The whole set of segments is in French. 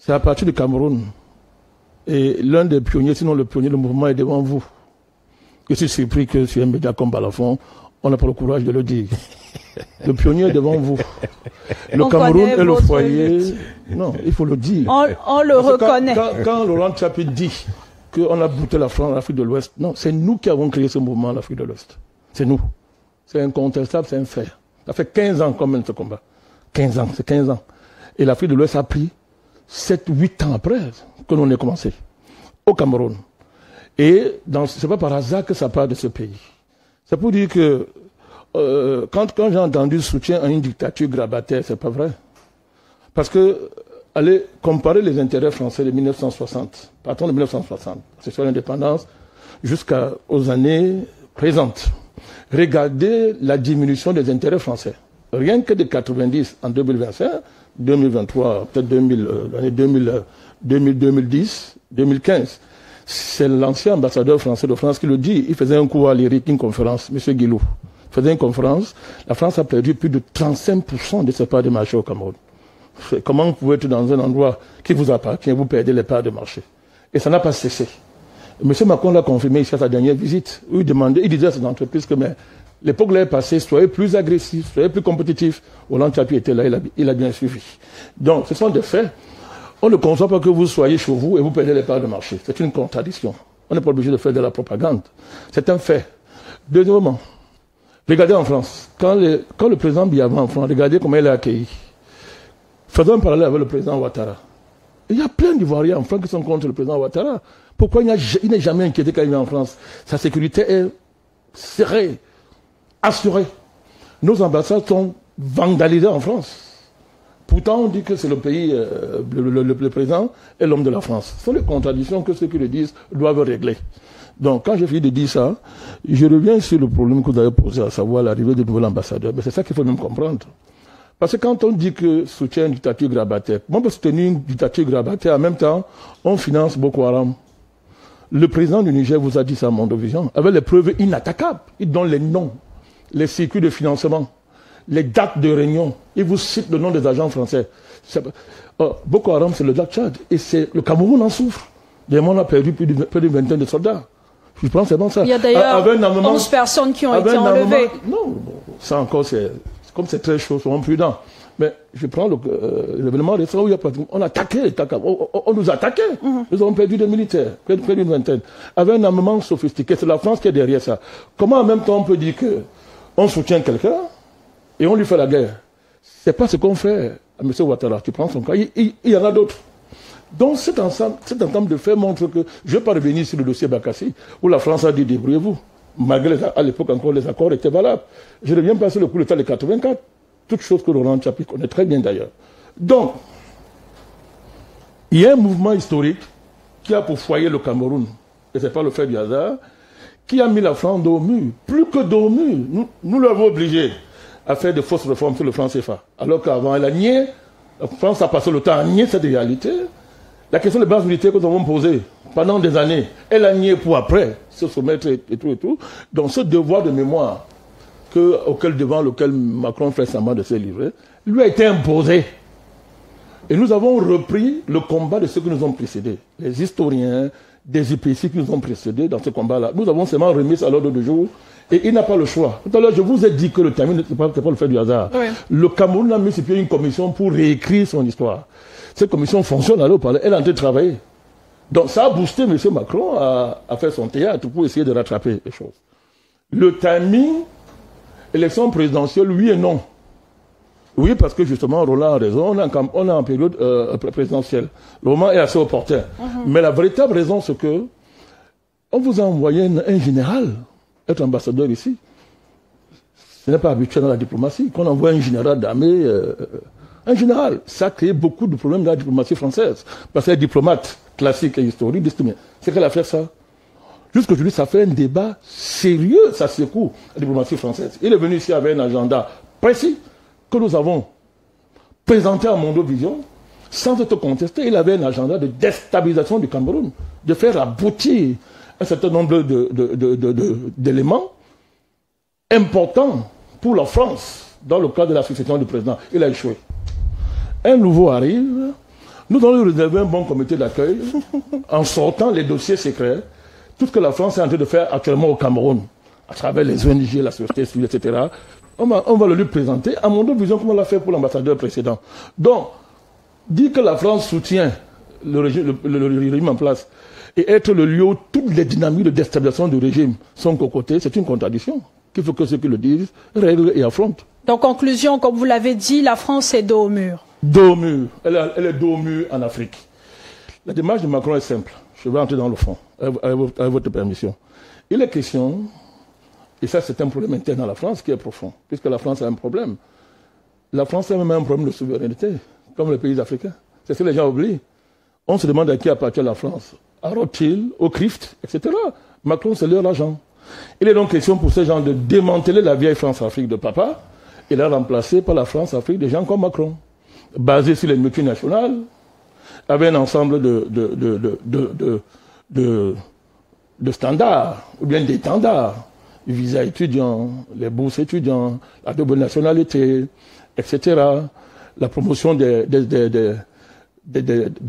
C'est à partir du Cameroun. Et l'un des pionniers, sinon le pionnier, le mouvement est devant vous. Je suis surpris que sur un média comme Balafon, on n'a pas le courage de le dire. Le pionnier est devant vous. Le Cameroun est le foyer. Non, il faut le dire. On le reconnaît. Quand Laurent Tchapi dit qu'on a bouté la France en Afrique de l'Ouest, non, c'est nous qui avons créé ce mouvement en Afrique de l'Ouest. C'est nous. C'est incontestable, c'est un fait. Ça fait 15 ans qu'on mène ce combat. 15 ans, c'est 15 ans. Et l'Afrique de l'Ouest a pris 7-8 ans après que l'on ait commencé. Au Cameroun. Et c'est pas par hasard que ça part de ce pays. C'est pour dire que quand j'ai entendu soutien à une dictature grabataire, c'est pas vrai. Parce que, allez comparer les intérêts français de 1960, partons de 1960, c'est sur l'indépendance, jusqu'aux années présentes. Regardez la diminution des intérêts français. Rien que de 90 en 2025, 2023, peut-être l'année 2010, 2015. C'est l'ancien ambassadeur français de France qui le dit. Il faisait un cours à l'IRIC, une conférence, M. Guilou. Il faisait une conférence. La France a perdu plus de 35% de ses parts de marché au Cameroun. Comment vous pouvez être dans un endroit qui vous appartient, vous perdez les parts de marché? Et ça n'a pas cessé. M. Macron l'a confirmé ici à sa dernière visite. Il disait à ses entreprises que l'époque là est passée, soyez plus agressifs, soyez plus compétitifs. Hollande Tchapi était là, il a bien suivi. Donc, ce sont des faits. On ne conçoit pas que vous soyez chez vous et vous perdez les parts de marché. C'est une contradiction. On n'est pas obligé de faire de la propagande. C'est un fait. Deuxièmement, regardez en France. Quand le président Biya va en France, regardez comment il est accueilli. Faisons un parallèle avec le président Ouattara. Il y a plein d'Ivoiriens en France qui sont contre le président Ouattara. Pourquoi il n'est jamais inquiété quand il vient en France? Sa sécurité est serrée, assurée. Nos ambassades sont vandalisées en France. Pourtant, on dit que c'est le pays, le président est l'homme de la France. Ce sont les contradictions que ceux qui le disent doivent régler. Donc, quand j'ai fini de dire ça, je reviens sur le problème que vous avez posé, à savoir l'arrivée de nouveaux ambassadeurs. Mais c'est ça qu'il faut même comprendre. Parce que quand on dit que soutient une dictature grabataire, on peut soutenir une dictature grabataire, en même temps, on finance Boko Haram. Le président du Niger vous a dit ça à Mondovision, avec les preuves inattaquables. Il donne les noms, les circuits de financement, les dates de réunion. Il vous cite le nom des agents français. Boko Haram, c'est le lac Tchad. Et le Cameroun en souffre. On a perdu plus d'une vingtaine de soldats. Je pense que c'est bon ça. Il y a d'ailleurs 11 personnes qui ont été enlevées. Non, ça encore, comme c'est très chaud, soyons prudents. Mais je prends l'événement récent où il y a pratiquement, on a attaqué, on nous a attaqué. Nous avons perdu des militaires, près d'une vingtaine. Avec un armement sophistiqué, c'est la France qui est derrière ça. Comment en même temps on peut dire qu'on soutient quelqu'un et on lui fait la guerre? C'est pas ce qu'on fait à M. Ouattara. Tu prends son cas, il y en a d'autres. Donc cet ensemble de faits montre que, je ne vais pas revenir sur le dossier Bakassi, où la France a dit débrouillez-vous. Malgré à l'époque encore les accords étaient valables. Je reviens pas sur le coup d'État de 84. Toute chose que Laurent Tchapi connaît très bien d'ailleurs. Donc, il y a un mouvement historique qui a pour foyer le Cameroun, et ce n'est pas le fait du hasard, qui a mis la France dos au mur. Plus que dos au mur, nous l'avons obligé à faire de fausses réformes sur le franc CFA. Alors qu'avant, elle a nié, la France a passé le temps à nier cette réalité. La question des bases militaires que nous avons posée pendant des années, elle a nié pour après se soumettre et tout. Donc ce devoir de mémoire devant lequel Macron fait semblant de se livrer, lui a été imposé. Et nous avons repris le combat de ceux qui nous ont précédés. Les historiens, des IPC qui nous ont précédés dans ce combat-là. Nous avons seulement remis à l'ordre du jour et il n'a pas le choix. Tout à l'heure, je vous ai dit que le timing n'est pas le fait du hasard. Oui. Le Cameroun a mis sur pied une commission pour réécrire son histoire. Cette commission fonctionne alors, elle est en train de travailler. Donc ça a boosté M. Macron à faire son théâtre pour essayer de rattraper les choses. Le timing, élection présidentielle, oui et non. Oui, parce que justement, Roland a raison, on est en période présidentielle. Le moment est assez opportun. Mais la véritable raison, c'est que on vous a envoyé un général être ambassadeur ici. Ce n'est pas habituel dans la diplomatie. Qu'on envoie un général d'armée, un général, ça a créé beaucoup de problèmes dans la diplomatie française. Parce que les diplomates classiques et historiques disent, mais c'est qu'elle a fait ça. Jusqu'aujourd'hui, ça fait un débat sérieux, ça secoue la diplomatie française. Il est venu ici avec un agenda précis que nous avons présenté à Mondovision, sans être contesté. Il avait un agenda de déstabilisation du Cameroun, de faire aboutir un certain nombre d'éléments importants pour la France dans le cadre de la succession du président. Il a échoué. Un nouveau arrive, Nous allons réserver un bon comité d'accueil en sortant les dossiers secrets, tout ce que la France est en train de faire actuellement au Cameroun, à travers les ONG, la société civile, etc. On va le lui présenter à mon vision comme on l'a fait pour l'ambassadeur précédent. Donc, dire que la France soutient le régime en place et être le lieu où toutes les dynamiques de déstabilisation du régime sont aux côtés, c'est une contradiction qu'il faut que ceux qui le disent règlent et affrontent. Donc, conclusion, comme vous l'avez dit, la France est dos au mur. Dos au mur. Elle est dos au mur en Afrique. La démarche de Macron est simple. Je vais entrer dans le fond, avec votre permission. Il est question, et ça c'est un problème interne à la France qui est profond, puisque la France a un problème. La France a même un problème de souveraineté, comme les pays africains. C'est ce que les gens oublient. On se demande à qui appartient la France. À Rothschild, au Christ, etc. Macron, c'est leur argent. Il est donc question pour ces gens de démanteler la vieille France-Afrique de papa et la remplacer par la France-Afrique des gens comme Macron, basée sur les multinationales, avec un ensemble de standards, ou bien d'étendards, les visas étudiants, les bourses étudiants, la double nationalité, etc. La promotion des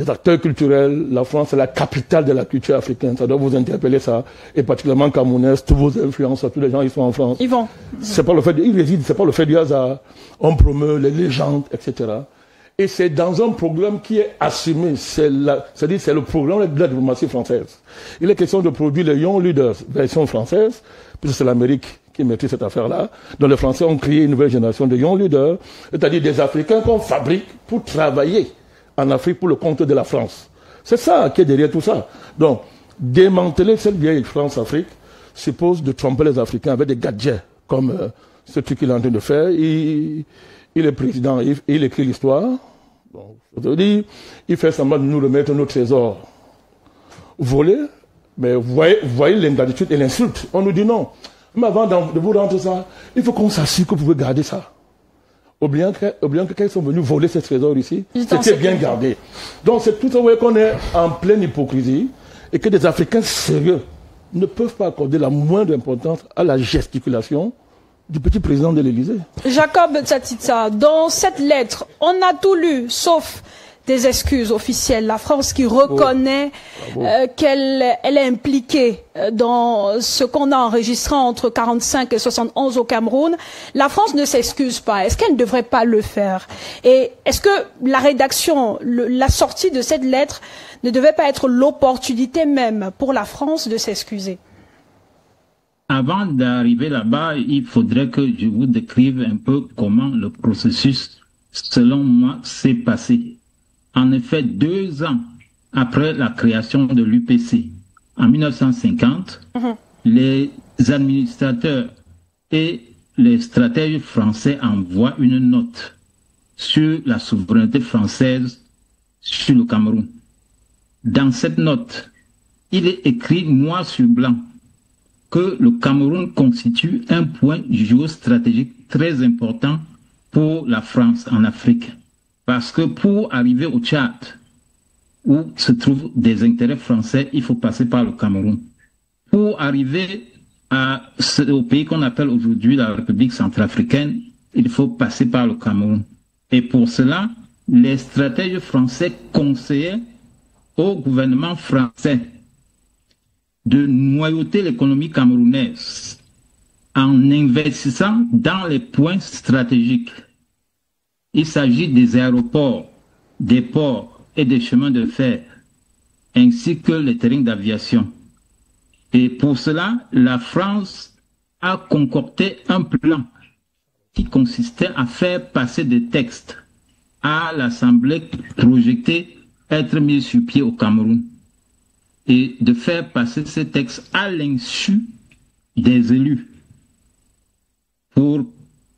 acteurs culturels. La France est la capitale de la culture africaine. Ça doit vous interpeller, ça. Et particulièrement Camerounaise, tous vos influenceurs, tous les gens qui sont en France. Ils vont. C'est pas le fait, ils résident, c'est pas le fait du hasard. On promeut les légendes, etc. Et c'est dans un programme qui est assumé. C'est-à-dire, c'est le programme de la diplomatie française. Il est question de produire les Young Leaders, version française, puisque c'est l'Amérique qui maîtrise cette affaire-là. Donc les Français ont créé une nouvelle génération de Young Leaders, c'est-à-dire des Africains qu'on fabrique pour travailler en Afrique pour le compte de la France. C'est ça qui est derrière tout ça. Donc, démanteler cette vieille France-Afrique suppose de tromper les Africains avec des gadgets, comme ce truc qu'il est en train de faire. Il est président, il écrit l'histoire. Bon, je veux dire, il fait semblant de nous remettre nos trésors volés. Mais vous voyez l'ingratitude et l'insulte. On nous dit non. Mais avant de vous rendre ça, il faut qu'on s'assure que vous pouvez garder ça. Ou bien que quand ils sont venus voler ces trésors ici, c'était bien gardé. Donc c'est tout ça, vous voyez qu'on est en pleine hypocrisie et que des Africains sérieux ne peuvent pas accorder la moindre importance à la gesticulation du petit président de l'Élysée. Jacob Tsatitsa, dans cette lettre, on a tout lu, sauf des excuses officielles. La France qui reconnaît qu'elle est impliquée dans ce qu'on a enregistré entre 45 et 71 au Cameroun. La France ne s'excuse pas. Est-ce qu'elle ne devrait pas le faire? Et est-ce que la rédaction, la sortie de cette lettre ne devait pas être l'opportunité même pour la France de s'excuser? Avant d'arriver là-bas, il faudrait que je vous décrive un peu comment le processus, selon moi, s'est passé. En effet, 2 ans après la création de l'UPC, en 1950, les administrateurs et les stratèges français envoient une note sur la souveraineté française sur le Cameroun. Dans cette note, il est écrit noir sur blanc que le Cameroun constitue un point géostratégique très important pour la France en Afrique. Parce que pour arriver au Tchad, où se trouvent des intérêts français, il faut passer par le Cameroun. Pour arriver au pays qu'on appelle aujourd'hui la République centrafricaine, il faut passer par le Cameroun. Et pour cela, les stratèges français conseillaient au gouvernement français de noyauter l'économie camerounaise en investissant dans les points stratégiques. Il s'agit des aéroports, des ports et des chemins de fer, ainsi que les terrains d'aviation. Et pour cela, la France a concocté un plan qui consistait à faire passer des textes à l'Assemblée projetée être mis sur pied au Cameroun et de faire passer ces textes à l'insu des élus pour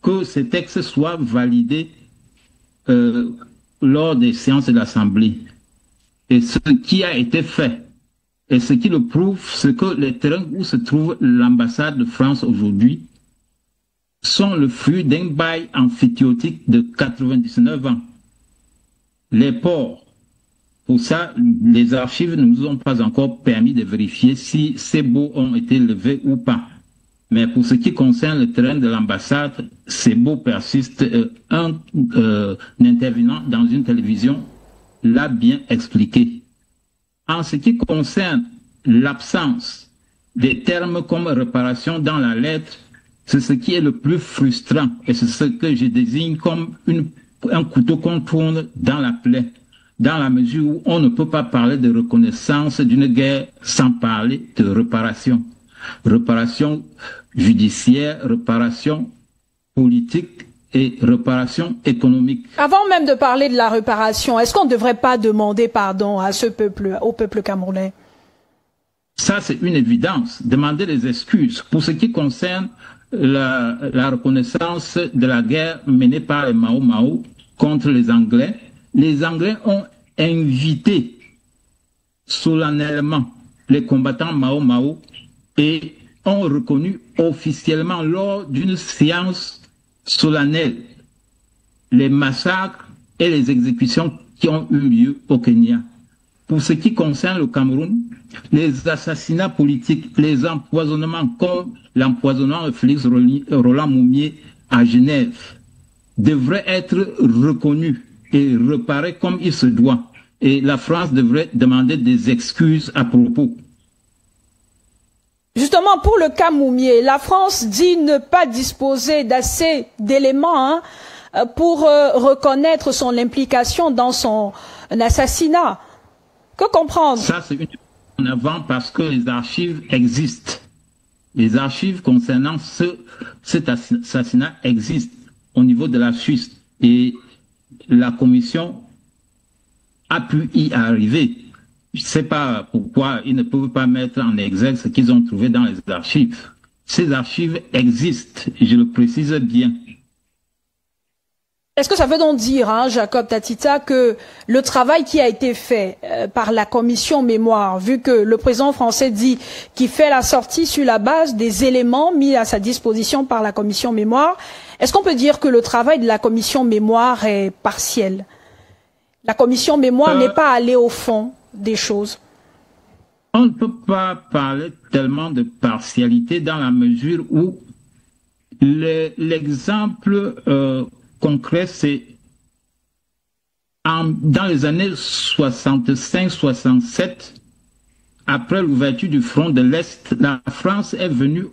que ces textes soient validés lors des séances de l'Assemblée. Et ce qui a été fait, et ce qui le prouve, c'est que les terrains où se trouve l'ambassade de France aujourd'hui sont le fruit d'un bail amphithéotique de 99 ans. Les ports, pour ça, les archives ne nous ont pas encore permis de vérifier si ces baux ont été levés ou pas. Mais pour ce qui concerne le terrain de l'ambassade, ces baux persistent. Un intervenant dans une télévision l'a bien expliqué. En ce qui concerne l'absence des termes comme réparation dans la lettre, c'est ce qui est le plus frustrant et c'est ce que je désigne comme un couteau qu'on tourne dans la plaie, dans la mesure où on ne peut pas parler de reconnaissance d'une guerre sans parler de réparation. Réparation judiciaire, réparation politique et réparation économique. Avant même de parler de la réparation, est-ce qu'on ne devrait pas demander pardon à ce peuple, au peuple camerounais? Ça, c'est une évidence. Demander des excuses. Pour ce qui concerne la reconnaissance de la guerre menée par les Mao Mao contre les Anglais ont invité solennellement les combattants Mao Mao et ont reconnu officiellement lors d'une séance solennelle les massacres et les exécutions qui ont eu lieu au Kenya. Pour ce qui concerne le Cameroun, les assassinats politiques, les empoisonnements comme l'empoisonnement de Félix Roland Moumié à Genève devraient être reconnus et réparés comme il se doit. Et la France devrait demander des excuses à propos. Justement, pour le cas Moumié, la France dit ne pas disposer d'assez d'éléments pour reconnaître son implication dans son assassinat. Que comprendre? Ça, c'est une en avant parce que les archives existent. Les archives concernant cet assassinat existent au niveau de la Suisse. Et la commission a pu y arriver. Je ne sais pas pourquoi ils ne peuvent pas mettre en exergue ce qu'ils ont trouvé dans les archives. Ces archives existent, je le précise bien. Est-ce que ça veut donc dire, Jacob Tatita, que le travail qui a été fait par la commission mémoire, vu que le président français dit qu'il fait la sortie sur la base des éléments mis à sa disposition par la commission mémoire, est-ce qu'on peut dire que le travail de la commission mémoire est partiel? La commission mémoire n'est pas allée au fond des choses. On ne peut pas parler tellement de partialité dans la mesure où l'exemple concret, c'est dans les années 65-67, après l'ouverture du front de l'Est, la France est venue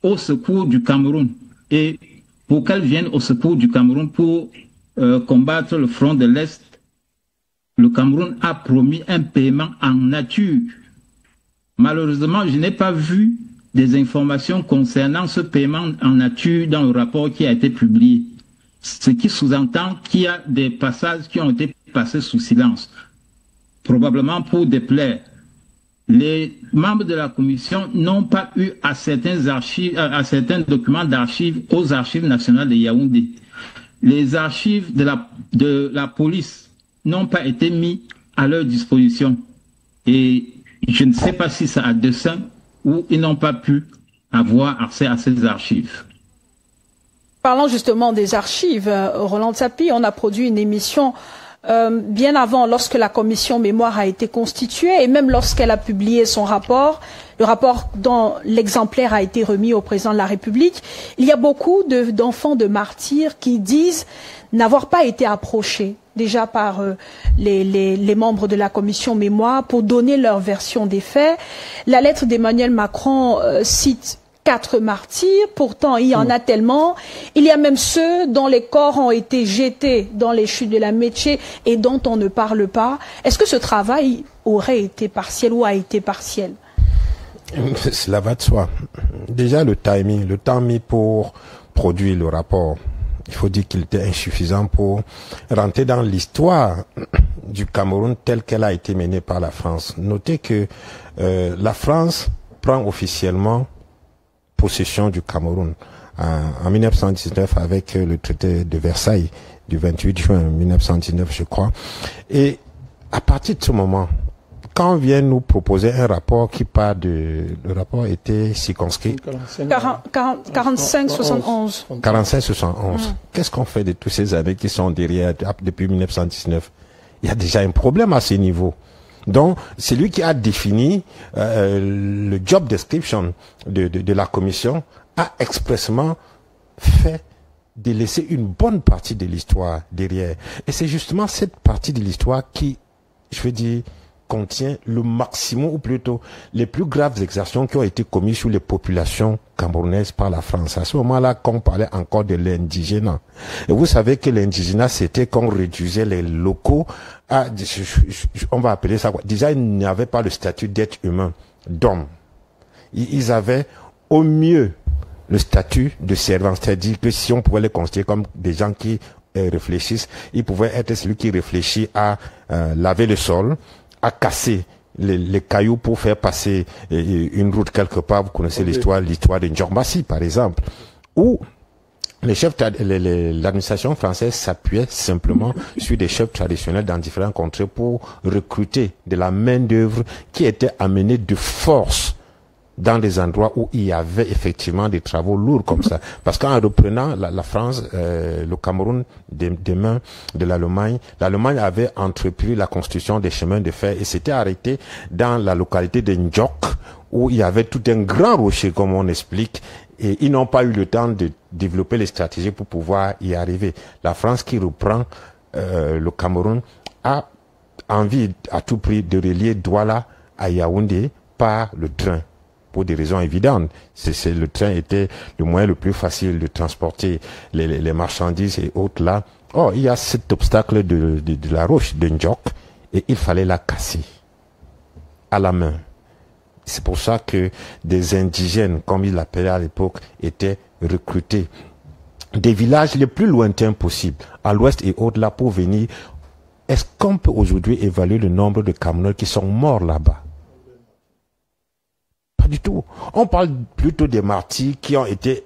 au secours du Cameroun. Et pour qu'elle vienne au secours du Cameroun pour combattre le front de l'Est, le Cameroun a promis un paiement en nature. Malheureusement, je n'ai pas vu des informations concernant ce paiement en nature dans le rapport qui a été publié. Ce qui sous-entend qu'il y a des passages qui ont été passés sous silence, probablement pour déplaire. Les membres de la commission n'ont pas eu à certains documents d'archives aux archives nationales de Yaoundé. Les archives de la police n'ont pas été mis à leur disposition. Et je ne sais pas si c'est à dessein ou ils n'ont pas pu avoir accès à ces archives. Parlant justement des archives, Roland Tsapi, on a produit une émission bien avant, lorsque la commission mémoire a été constituée et même lorsqu'elle a publié son rapport, le rapport dont l'exemplaire a été remis au président de la République. Il y a beaucoup d'enfants de martyrs qui disent n'avoir pas été approchés déjà par les membres de la commission mémoire pour donner leur version des faits. La lettre d'Emmanuel Macron cite 4 martyrs, pourtant il y en a tellement. Il y a même ceux dont les corps ont été jetés dans les chutes de la Métché et dont on ne parle pas. Est-ce que ce travail aurait été partiel ou a été partiel? Cela va de soi. Déjà le timing, le temps mis pour produire le rapport, il faut dire qu'il était insuffisant pour rentrer dans l'histoire du Cameroun telle qu'elle a été menée par la France. Notez que la France prend officiellement possession du Cameroun en 1919 avec le traité de Versailles du 28 juin 1919, je crois. Et à partir de ce moment, quand on vient nous proposer un rapport qui part de... Le rapport était circonscrit. 45-71. 45-71. Qu'est-ce qu'on fait de tous ces années qui sont derrière depuis 1919? Il y a déjà un problème à ce niveau. Donc, c'est lui qui a défini le job description de la commission, a expressément fait de laisser une bonne partie de l'histoire derrière. Et c'est justement cette partie de l'histoire qui je veux dire, contient le maximum, ou plutôt les plus graves exactions qui ont été commises sur les populations camerounaises par la France. À ce moment-là, qu'on parlait encore de l'indigénat. Et vous savez que l'indigénat, c'était qu'on réduisait les locaux à, on va appeler ça quoi. Déjà, ils n'avaient pas le statut d'être humain, d'homme. Ils avaient au mieux le statut de servant, c'est-à-dire que si on pouvait les considérer comme des gens qui réfléchissent, ils pouvaient être celui qui réfléchit à laver le sol, à casser les cailloux pour faire passer une route quelque part. Vous connaissez l'histoire de Ndjormbassi, par exemple, où les chefs, l'administration française s'appuyait simplement sur des chefs traditionnels dans différents contrées pour recruter de la main-d'œuvre qui était amenée de force dans des endroits où il y avait effectivement des travaux lourds comme ça. Parce qu'en reprenant la France, le Cameroun des mains de l'Allemagne avait entrepris la construction des chemins de fer et s'était arrêté dans la localité de Ndjok, où il y avait tout un grand rocher, comme on explique, et ils n'ont pas eu le temps de développer les stratégies pour pouvoir y arriver. La France qui reprend le Cameroun a envie à tout prix de relier Douala à Yaoundé par le train, pour des raisons évidentes. Le train était le moyen le plus facile de transporter les marchandises et autres là. Oh, il y a cet obstacle de la roche de Ndjok et il fallait la casser à la main. C'est pour ça que des indigènes, comme ils l'appelaient à l'époque, étaient recrutés des villages les plus lointains possibles, à l'ouest et au-delà, pour venir. Est-ce qu'on peut aujourd'hui évaluer le nombre de Camerounais qui sont morts là-bas? Pas du tout. On parle plutôt des martyrs qui ont été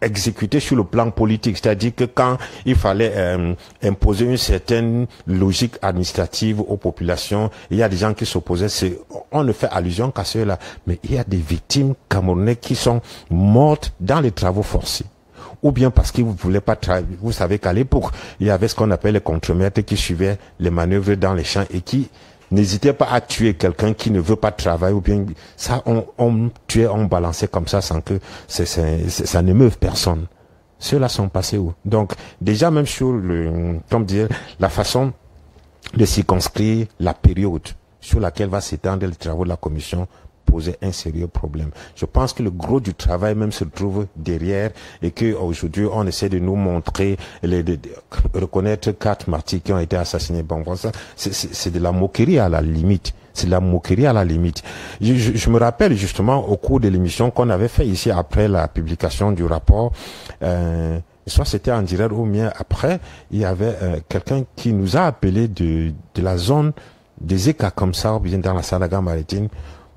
exécutés sur le plan politique, c'est-à-dire que quand il fallait imposer une certaine logique administrative aux populations, il y a des gens qui s'opposaient. On ne fait allusion qu'à ceux-là, mais il y a des victimes camerounaises qui sont mortes dans les travaux forcés, ou bien parce qu'ils ne voulaient pas travailler. Vous savez qu'à l'époque, il y avait ce qu'on appelle les contremaîtres qui suivaient les manœuvres dans les champs et qui n'hésitez pas à tuer quelqu'un qui ne veut pas travailler, ou bien ça, on tuait, on balançait comme ça sans que ça n'émeuve personne. Ceux-là sont passés où? Donc, déjà même sur comme dire, la façon de circonscrire la période sur laquelle va s'étendre les travaux de la commission posait un sérieux problème. Je pense que le gros du travail même se trouve derrière et que aujourd'hui on essaie de nous montrer, reconnaître 4 martyrs qui ont été assassinés. Bon, ça, c'est de la moquerie à la limite. C'est de la moquerie à la limite. Je me rappelle justement au cours de l'émission qu'on avait fait ici après la publication du rapport, soit c'était en direct ou bien après, il y avait quelqu'un qui nous a appelé de la zone des Écas comme ça, ou bien dans la Sadaga maritime,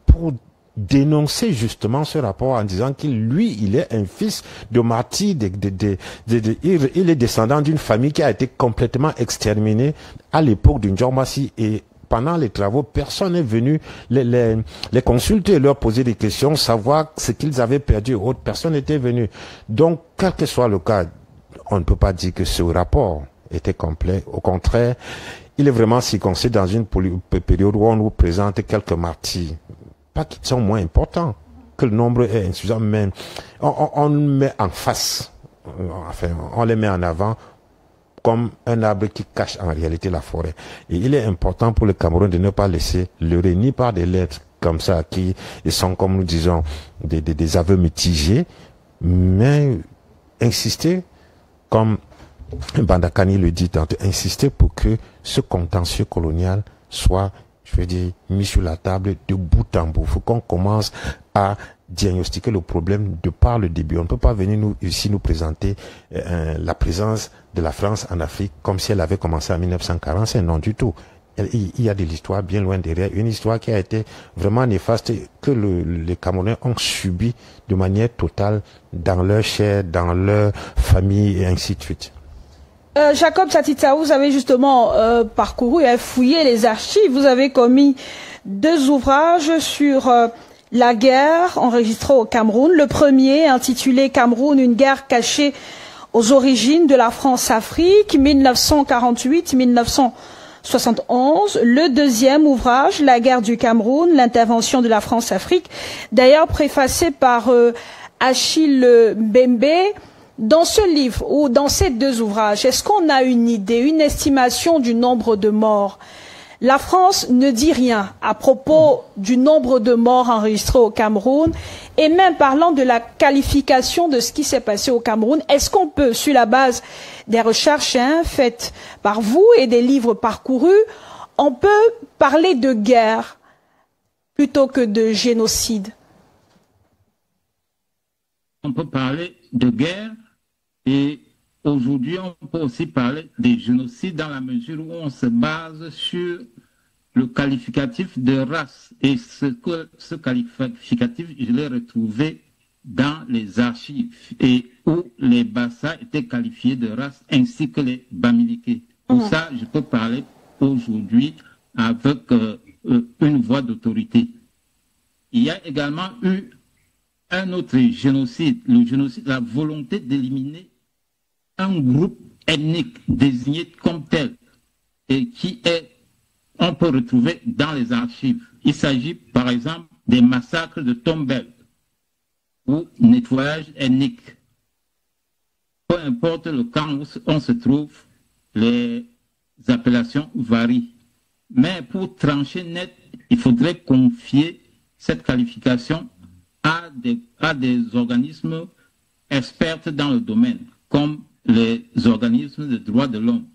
pour dénoncer justement ce rapport en disant qu'il, lui, il est un fils de martyr, il est descendant d'une famille qui a été complètement exterminée à l'époque de Ndjormbassi, et pendant les travaux, personne n'est venu les consulter, leur poser des questions, savoir ce qu'ils avaient perdu, autre personne n'était venu. Donc, quel que soit le cas, on ne peut pas dire que ce rapport était complet. Au contraire, il est vraiment circonscrit dans une période où on nous présente quelques martyrs. Pas qu'ils sont moins importants, que le nombre est insuffisant, mais on met en face, enfin, on les met en avant comme un arbre qui cache en réalité la forêt. Et il est important pour le Cameroun de ne pas laisser leurrer ni par des lettres comme ça, qui sont, comme nous disons, des aveux mitigés, mais insister, comme Bandakani le dit tantôt, insister pour que ce contentieux colonial soit, je veux dire, mis sur la table de bout en bout. Il faut qu'on commence à diagnostiquer le problème de par le début. On ne peut pas venir ici nous présenter la présence de la France en Afrique comme si elle avait commencé en 1945. Non du tout. Il y a de l'histoire bien loin derrière. Une histoire qui a été vraiment néfaste, que les Camerounais ont subi de manière totale dans leur chair, dans leur famille et ainsi de suite. Jacob Satitsa, vous avez justement parcouru et fouillé les archives. Vous avez commis 2 ouvrages sur la guerre enregistrée au Cameroun. Le premier, intitulé Cameroun, une guerre cachée aux origines de la France-Afrique, 1948-1971. Le deuxième ouvrage, La guerre du Cameroun, l'intervention de la France-Afrique, d'ailleurs préfacé par Achille Mbembe. Dans ce livre ou dans ces 2 ouvrages, est-ce qu'on a une idée, une estimation du nombre de morts La France ne dit rien à propos du nombre de morts enregistrés au Cameroun et même parlant de la qualification de ce qui s'est passé au Cameroun. Est-ce qu'on peut, sur la base des recherches faites par vous et des livres parcourus, on peut parler de guerre plutôt que de génocide? On peut parler de guerre et aujourd'hui, on peut aussi parler de génocide dans la mesure où on se base sur le qualificatif de race. Et ce qualificatif, je l'ai retrouvé dans les archives et où les Bassa étaient qualifiés de race ainsi que les Bamileke. Pour ça, je peux parler aujourd'hui avec une voix d'autorité. Il y a également eu un autre génocide, le génocide, la volonté d'éliminer un groupe ethnique désigné comme tel et qui est, on peut retrouver dans les archives. Il s'agit par exemple des massacres de Tombelle ou nettoyage ethnique. Peu importe le camp où on se trouve, les appellations varient. Mais pour trancher net, il faudrait confier cette qualification à des organismes experts dans le domaine, comme les organismes de droits de l'homme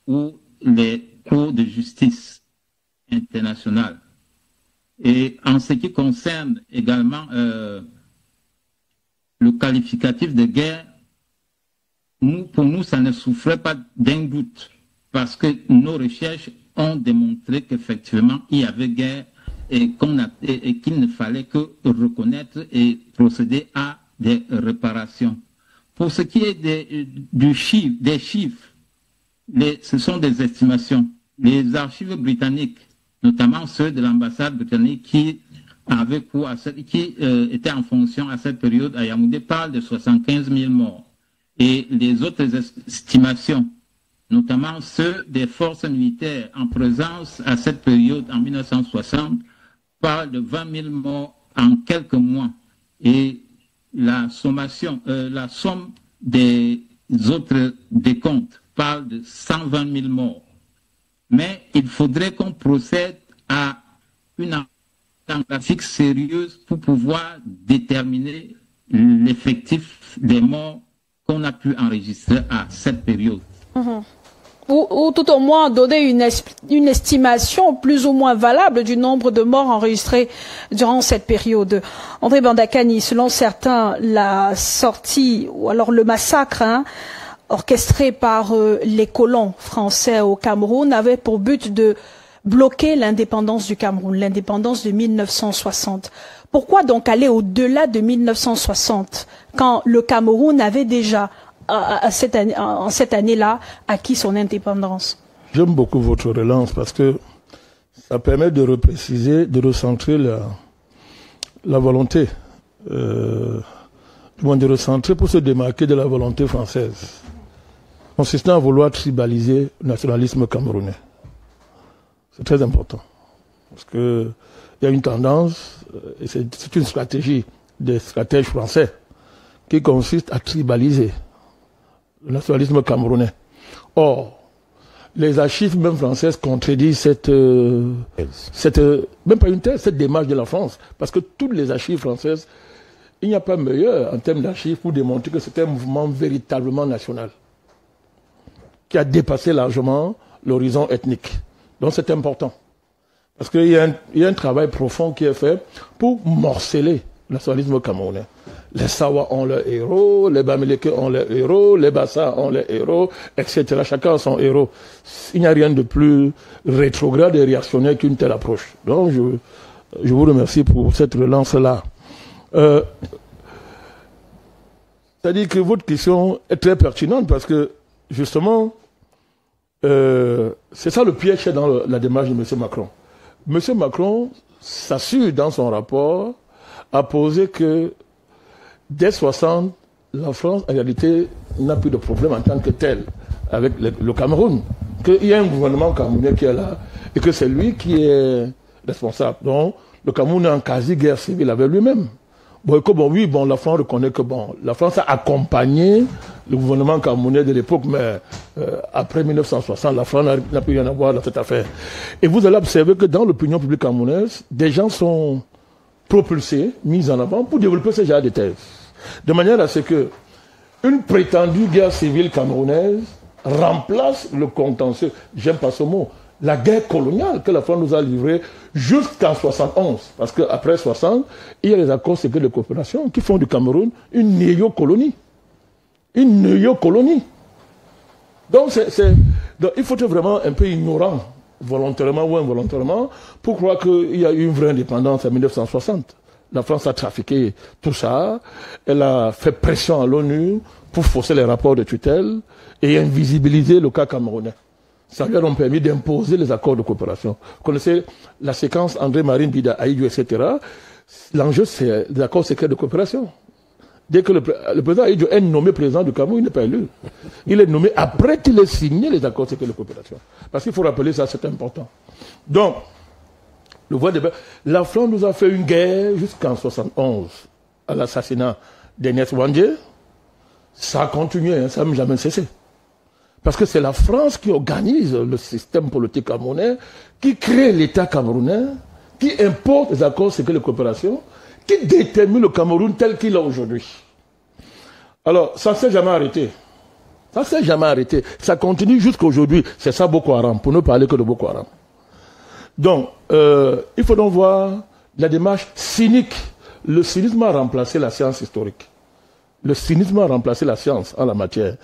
ou les cours de justice internationale. Et en ce qui concerne également le qualificatif de guerre, pour nous, ça ne souffrait pas d'un doute, parce que nos recherches ont démontré qu'effectivement, il y avait guerre et qu'il ne fallait que reconnaître et procéder à des réparations. Pour ce qui est des chiffres, ce sont des estimations. Les archives britanniques, notamment ceux de l'ambassade britannique qui étaient en fonction à cette période à Yaoundé, parlent de 75 000 morts. Et les autres estimations, notamment ceux des forces militaires en présence à cette période en 1960, parlent de 20 000 morts en quelques mois. Et la somme des autres décomptes parle de 120 000 morts. Mais il faudrait qu'on procède à une analyse graphique sérieuse pour pouvoir déterminer l'effectif des morts qu'on a pu enregistrer à cette période. Ou tout au moins donner une estimation plus ou moins valable du nombre de morts enregistrés durant cette période. André Bandakani, selon certains, la sortie ou alors le massacre orchestré par les colons français au Cameroun avait pour but de bloquer l'indépendance du Cameroun, l'indépendance de 1960. Pourquoi donc aller au-delà de 1960 quand le Cameroun avait déjà en cette année-là acquis son indépendance? J'aime beaucoup votre relance parce que ça permet de repréciser, de recentrer la volonté, de recentrer pour se démarquer de la volonté française, consistant à vouloir tribaliser le nationalisme camerounais. C'est très important parce que il y a une tendance, et c'est une stratégie des stratèges français qui consiste à tribaliser le nationalisme camerounais. Or, les archives même françaises contredisent cette même pas une thèse, cette démarche de la France. Parce que toutes les archives françaises, il n'y a pas meilleur en termes d'archives pour démontrer que c'est un mouvement véritablement national, qui a dépassé largement l'horizon ethnique. Donc c'est important. Parce qu'il y a un travail profond qui est fait pour morceler le nationalisme camerounais. Les Sawa ont leurs héros, les Bamileke ont leurs héros, les Bassa ont leurs héros, etc. Chacun a son héros. Il n'y a rien de plus rétrograde et réactionnaire qu'une telle approche. Donc je vous remercie pour cette relance-là. C'est-à-dire que votre question est très pertinente parce que, justement, c'est ça le piège dans la démarche de M. Macron. M. Macron s'assure dans son rapport à poser que dès 60, la France, en réalité, n'a plus de problème en tant que tel avec le Cameroun. Qu'il y a un gouvernement camerounais qui est là et que c'est lui qui est responsable. Donc, le Cameroun est en quasi-guerre civile avec lui-même. Oui, la France reconnaît que la France a accompagné le gouvernement camerounais de l'époque, mais après 1960, la France n'a plus rien à voir dans cette affaire. Et vous allez observer que dans l'opinion publique camerounaise, des gens sont propulsés, mis en avant pour développer ce genre de thèses. De manière à ce que une prétendue guerre civile camerounaise remplace le contentieux, j'aime pas ce mot, la guerre coloniale que la France nous a livrée jusqu'en 71. Parce qu'après 60, il y a les accords secrets de coopération qui font du Cameroun une néo-colonie. Une néo-colonie. Donc, donc il faut être vraiment un peu ignorant, volontairement ou involontairement, pour croire qu'il y a eu une vraie indépendance en 1960. La France a trafiqué tout ça, elle a fait pression à l'ONU pour fausser les rapports de tutelle et invisibiliser le cas camerounais. Ça lui a permis d'imposer les accords de coopération. Vous connaissez la séquence André-Marine Bida, Aïdjo, etc. L'enjeu, c'est les accords secrets de coopération. Dès que le président Aïdjo est nommé président du Cameroun, il n'est pas élu. Il est nommé après qu'il ait signé les accords secrets de coopération. Parce qu'il faut rappeler ça, c'est important. Donc, le voie de la France nous a fait une guerre jusqu'en 71 à l'assassinat d'Ernest Ouandjé. Ça a continué, ça n'a jamais cessé. Parce que c'est la France qui organise le système politique camerounais, qui crée l'État camerounais, qui impose les accords secrets de coopération, qui détermine le Cameroun tel qu'il est aujourd'hui. Alors, ça ne s'est jamais arrêté. Ça ne s'est jamais arrêté. Ça continue jusqu'à aujourd'hui. C'est ça Boko Haram, pour ne parler que de Boko Haram. Donc, il faut donc voir la démarche cynique. Le cynisme a remplacé la science historique. Le cynisme a remplacé la science en la matière.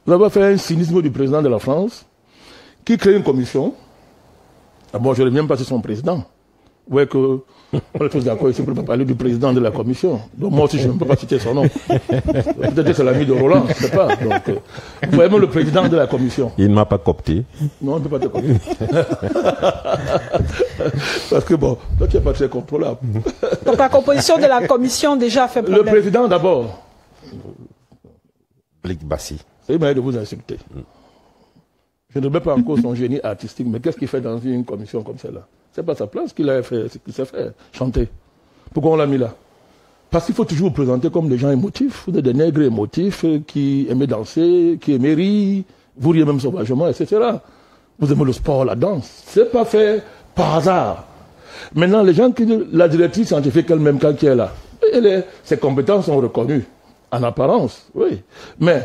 Vous avez fait un cynisme du président de la France qui crée une commission. Je ne reviens pas sur son président. Vous voyez que on est tous d'accord ici pour ne pas parler du président de la commission. Donc moi aussi, je ne peux pas citer son nom. Peut-être que c'est l'ami de Roland, je ne sais pas. Donc, vous voyez même le président de la commission. Il ne m'a pas coopté. Non, on ne peut pas te coopter. Parce que toi, tu n'es pas très contrôlable. Donc la composition de la commission déjà fait problème. Le président d'abord. Blik Bassi. C'est une manière de vous insulter. Je ne remets pas en cause son génie artistique, mais qu'est-ce qu'il fait dans une commission comme celle-là? C'est pas sa place qu'il a fait, ce qu'il sait faire, chanter. Pourquoi on l'a mis là? Parce qu'il faut toujours vous présenter comme des gens émotifs, vous êtes des nègres émotifs qui aimaient danser, qui aimaient rire, vous riez même sauvagement, etc. Vous aimez le sport, la danse. C'est pas fait par hasard. Maintenant, les gens la directrice scientifique elle-même, quand elle est là, ses compétences sont reconnues, en apparence, oui. Mais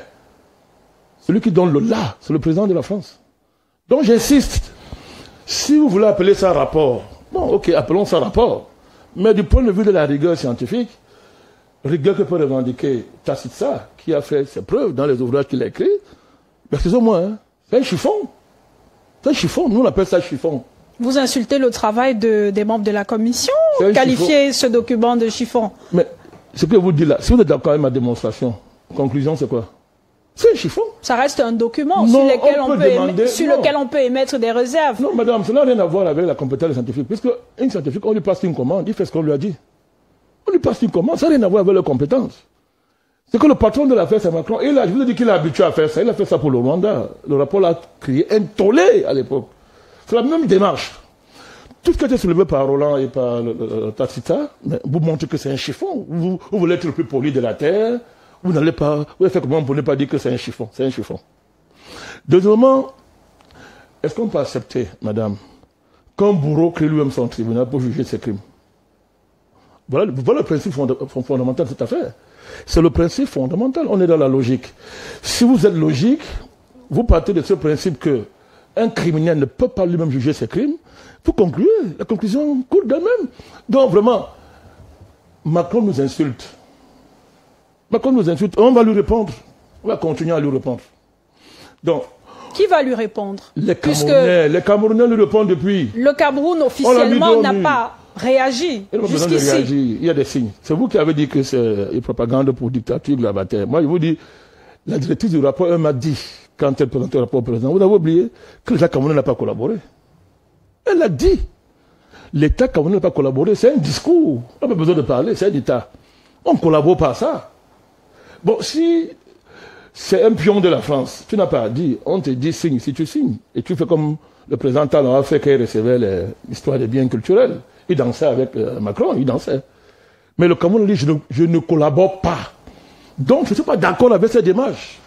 celui qui donne le là, c'est le président de la France. Donc j'insiste. Si vous voulez appeler ça rapport, bon, ok, appelons ça rapport. Mais du point de vue de la rigueur scientifique, rigueur que peut revendiquer Tacitza, qui a fait ses preuves dans les ouvrages qu'il a écrits, excusez-moi, hein, c'est un chiffon. C'est un chiffon, nous on appelle ça chiffon. Vous insultez le travail des membres de la commission, qualifiez ce document de chiffon. Mais ce que vous dites là, si vous êtes d'accord avec ma démonstration, conclusion c'est quoi? C'est un chiffon. Ça reste un document sur lequel on peut émettre des réserves. Non, madame, ça n'a rien à voir avec la compétence des scientifiques. Puisque un scientifique, on lui passe une commande, il fait ce qu'on lui a dit. On lui passe une commande, ça n'a rien à voir avec leurs compétences. C'est que le patron de l'affaire, c'est Macron. Et là, je vous ai dit qu'il est habitué à faire ça. Il a fait ça pour le Rwanda. Le rapport l'a crié un tollé à l'époque. C'est la même démarche. Tout ce qui a été soulevé par Roland et par Tacitza, vous montrez que c'est un chiffon. Vous voulez être le plus poli de la terre. Vous n'allez pas, vous allez faire comment pour ne pas dire que c'est un chiffon. C'est un chiffon. Deuxièmement, est-ce qu'on peut accepter, madame, qu'un bourreau crée lui-même son tribunal pour juger ses crimes? Voilà le principe fondamental de cette affaire. C'est le principe fondamental. On est dans la logique. Si vous êtes logique, vous partez de ce principe que un criminel ne peut pas lui-même juger ses crimes. Vous concluez. La conclusion court d'elle-même. Donc vraiment, Macron nous insulte. Macron nous insulte, on va lui répondre. On va continuer à lui répondre. Donc, qui va lui répondre? Les Camerounais lui répondent depuis. Le Cameroun officiellement n'a pas réagi. Jusqu'ici. Il y a des signes. C'est vous qui avez dit que c'est une propagande pour dictature grabataire. Moi, je vous dis, la directrice du rapport, elle m'a dit, quand elle présentait le rapport au président, vous avez oublié que l'État camerounais n'a pas collaboré. Elle a dit. L'État camerounais n'a pas collaboré. C'est un discours. On n'a pas besoin de parler. C'est un État. On ne collabore pas à ça. Bon, si c'est un pion de la France, tu n'as pas à dire, on te dit signe, si tu signes. Et tu fais comme le président Talon a fait qu'il recevait l'histoire des biens culturels. Il dansait avec Macron, il dansait. Mais le Cameroun dit je ne collabore pas. Donc je ne suis pas d'accord avec cette démarche.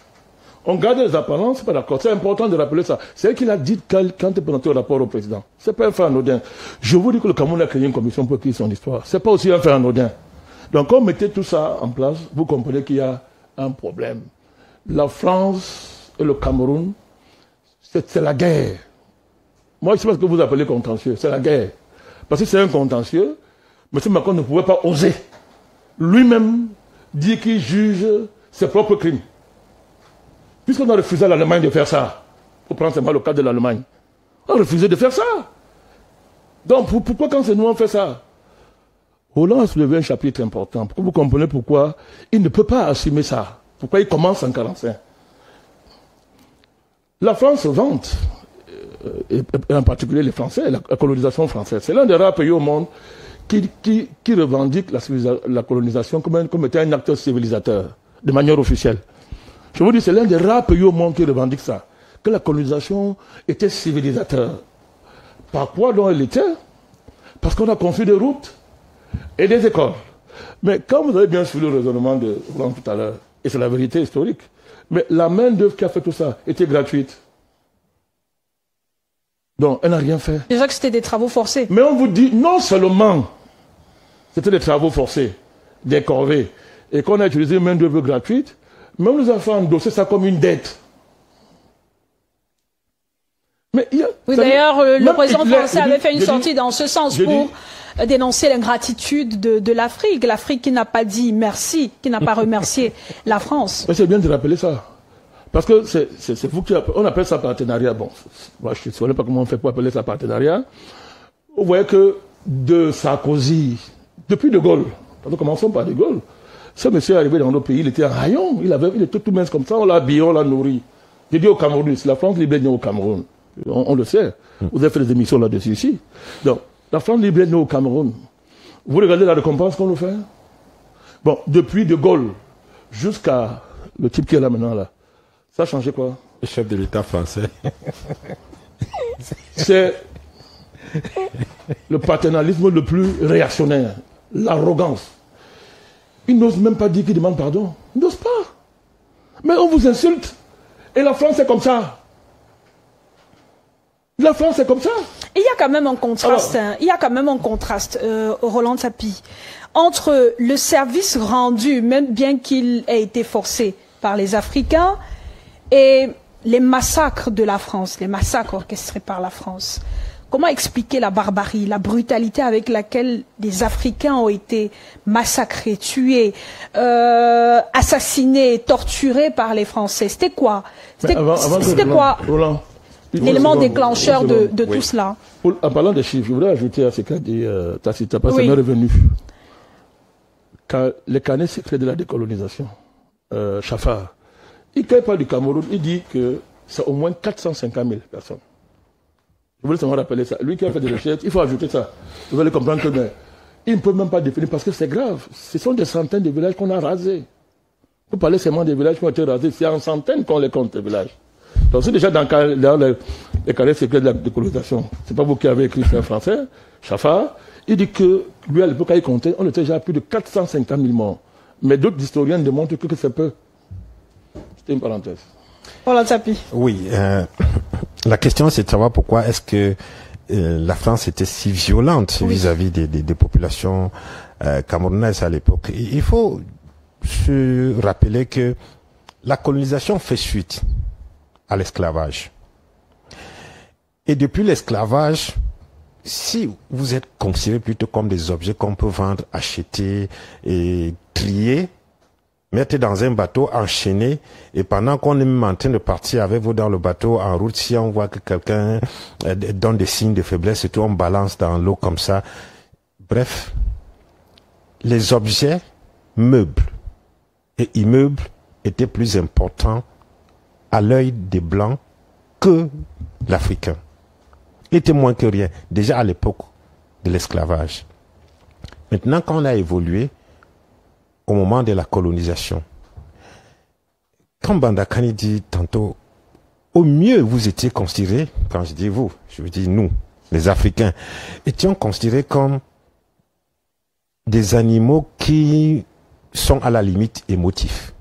On garde les apparences, c'est pas d'accord. C'est important de rappeler ça. C'est elle qui l'a dit quand il présenté le rapport au président. C'est pas un fait anodin. Je vous dis que le Cameroun a créé une commission pour écrire son histoire. C'est pas aussi un fait anodin. Donc quand on mettait tout ça en place, vous comprenez qu'il y a un problème. La France et le Cameroun, c'est la guerre. Moi, je ne sais pas ce que vous appelez contentieux. C'est la guerre. Parce que c'est un contentieux. M. Macron ne pouvait pas oser lui-même dire qu'il juge ses propres crimes. Puisqu'on a refusé à l'Allemagne de faire ça, pour prendre seulement le cas de l'Allemagne, on a refusé de faire ça. Donc pourquoi quand c'est nous on fait ça? Hollande a soulevé un chapitre important. Pour que vous compreniez pourquoi il ne peut pas assumer ça. Pourquoi il commence en 1945. La France se vante, et en particulier les Français, la colonisation française. C'est l'un des rares pays au monde qui revendique la colonisation comme étant un acteur civilisateur, de manière officielle. Je vous dis, c'est l'un des rares pays au monde qui revendique ça, que la colonisation était civilisateur. Par quoi donc elle était? Parce qu'on a construit des routes et des écoles. Mais quand vous avez bien suivi le raisonnement de Roland tout à l'heure, et c'est la vérité historique, mais la main-d'œuvre qui a fait tout ça était gratuite. Donc, elle n'a rien fait. Déjà que c'était des travaux forcés. Mais on vous dit, non seulement c'était des travaux forcés, des corvées, et qu'on a utilisé une main-d'œuvre gratuite, mais on nous a fait endosser ça comme une dette. Mais oui, d'ailleurs, le président français avait fait une sortie dans ce sens pour dénoncer l'ingratitude de l'Afrique. L'Afrique qui n'a pas dit merci, qui n'a pas remercié la France. Mais c'est bien de rappeler ça. Parce que c'est vous qui on appelle ça partenariat. Bon, moi je ne sais pas comment on fait pour appeler ça partenariat. Vous voyez que de Sarkozy, depuis De Gaulle, commençons par De Gaulle, ce monsieur est arrivé dans nos pays, il était un rayon, il était tout mince comme ça, on l'a habillé, on l'a nourri. J'ai dit au Cameroun, c'est la France libre au Cameroun. On le sait. Vous avez fait des émissions là-dessus ici. Donc, la France libre au Cameroun. Vous regardez la récompense qu'on nous fait? Bon, depuis De Gaulle jusqu'à le type qui est là maintenant, là, ça a changé quoi? Le chef de l'État français. C'est le paternalisme le plus réactionnaire, l'arrogance. Il n'ose même pas dire qu'il demande pardon. Il n'ose pas. Mais on vous insulte. Et la France est comme ça. La France est comme ça. Il y a quand même un contraste, il y a quand même un contraste, Roland Tapi, entre le service rendu, même bien qu'il ait été forcé par les Africains, et les massacres de la France, les massacres orchestrés par la France. Comment expliquer la barbarie, la brutalité avec laquelle des Africains ont été massacrés, tués, assassinés, torturés par les Français? C'était quoi? C'était quoi l'élément déclencheur de tout cela? En parlant des chiffres, je voudrais ajouter à ce qu'a dit Tacita, parce que ça m'est revenu. Quand les carnets secrets de la décolonisation, Chafar, il ne parle du Cameroun, il dit que c'est au moins 450 000 personnes. Je voulais seulement rappeler ça. Lui qui a fait des recherches, il faut ajouter ça. Vous allez comprendre que il ne peut même pas définir parce que c'est grave. Ce sont des centaines de villages qu'on a rasés. Vous parlez seulement des villages qui ont été rasés. C'est en centaines qu'on les compte, les villages. Donc c'est déjà dans les carrés secrets de la décolonisation. Ce n'est pas vous qui avez écrit, c'est un Français, Chafar. Il dit que lui, à l'époque, il comptait, on était déjà à plus de 450 000 morts. Mais d'autres historiens démontrent que c'est peu. C'était une parenthèse. Voilà, Tapi. Oui, la question c'est de savoir pourquoi est-ce que la France était si violente vis-à-vis des populations camerounaises à l'époque. Il faut se rappeler que la colonisation fait suite à l'esclavage. Et depuis l'esclavage, si vous êtes considérés plutôt comme des objets qu'on peut vendre, acheter et trier, mettez dans un bateau, enchaîné, et pendant qu'on est même en train de partir avec vous dans le bateau, en route, si on voit que quelqu'un donne des signes de faiblesse et tout, on balance dans l'eau comme ça. Bref, les objets, meubles et immeubles étaient plus importants à l'œil des Blancs que l'Africain. Il était moins que rien, déjà à l'époque de l'esclavage. Maintenant, quand on a évolué, au moment de la colonisation, quand Bandakani dit tantôt, au mieux vous étiez considérés, quand je dis vous, je veux dire nous, les Africains, étions considérés comme des animaux qui sont à la limite émotifs.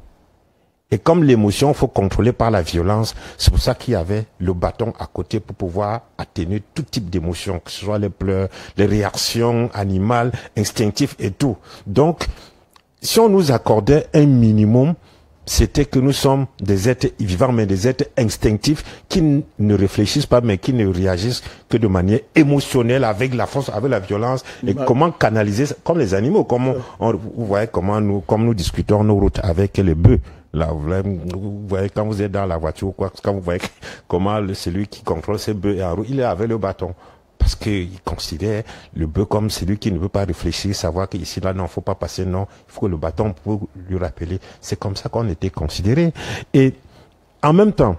Et comme l'émotion, faut contrôler par la violence, c'est pour ça qu'il y avait le bâton à côté pour pouvoir atténuer tout type d'émotion, que ce soit les pleurs, les réactions animales, instinctives et tout. Donc, si on nous accordait un minimum, c'était que nous sommes des êtres vivants, mais des êtres instinctifs qui ne réfléchissent pas, mais qui ne réagissent que de manière émotionnelle, avec la force, avec la violence. Et comment canaliser, comme les animaux, comment vous voyez comment comme nous discutons nos routes avec les bœufs. Là, vous voyez, quand vous êtes dans la voiture, quoi, quand vous voyez comment celui qui contrôle ces bœufs est en route, il est avec le bâton. Parce qu'il considère le bœuf comme celui qui ne veut pas réfléchir, savoir qu'ici, là, non, faut pas passer, non. Il faut que le bâton pour lui rappeler. C'est comme ça qu'on était considéré. Et en même temps,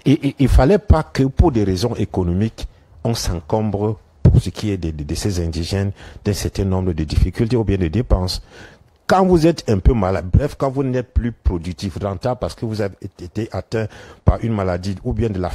il fallait pas que pour des raisons économiques, on s'encombre pour ce qui est de ces indigènes d'un certain nombre de difficultés ou bien de dépenses. Quand vous êtes un peu malade, bref, quand vous n'êtes plus productif, rentable parce que vous avez été atteint par une maladie ou bien de la